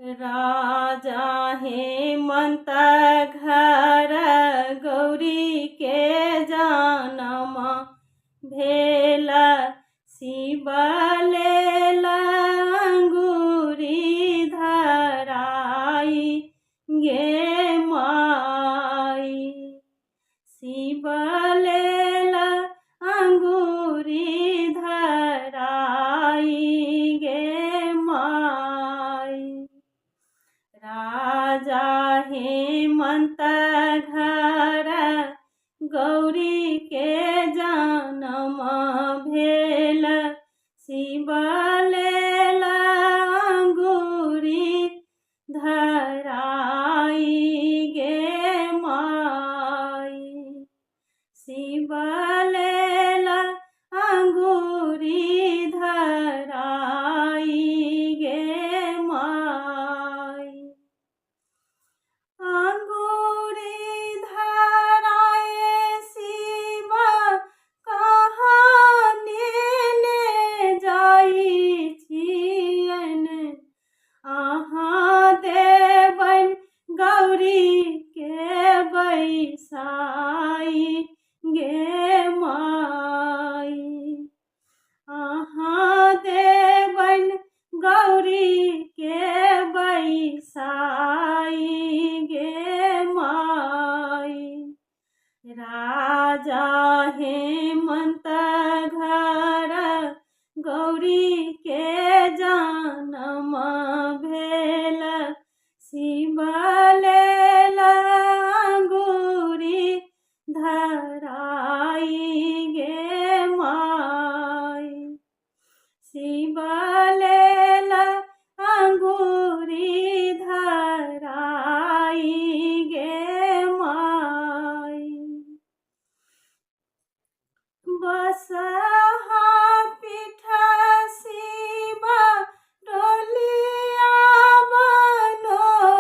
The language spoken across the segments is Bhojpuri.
राजा हेमंत घर गौरी के जनम भेल। शिव लेल अंगूरी धराई गे माई। शिव लेल अंगूरी धराई गे माई। राजा हेमंत घर गौरी के जनम भेल। शिव लेल अंगूरी धराई गे माई। शिव लेल अंगूरी धराई गे माई। अंगूरी धराए शिव कहाँ नेने जाइ छियन। अहाँ देबन गौरी के बैसाई गे माई। अहाँ देबन गौरी के बैसाई गे माई। राजा हेमंत घर गौरी के जनम भेल। शिव लेल अंगूरी धराई गे माई। शिव लेल अंगूरी धराई गे माई। बसहा पीठ शिव डोलिया बनोलनि।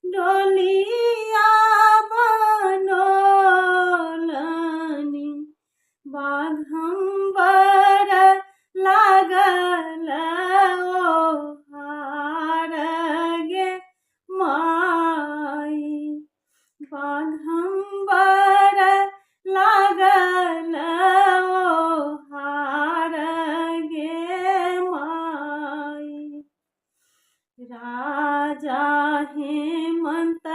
डोलिया बनोलनि बाघंबर लागल ओहार गे माई। बाघंबर लागल ओहार गे माई। राजा हेमंत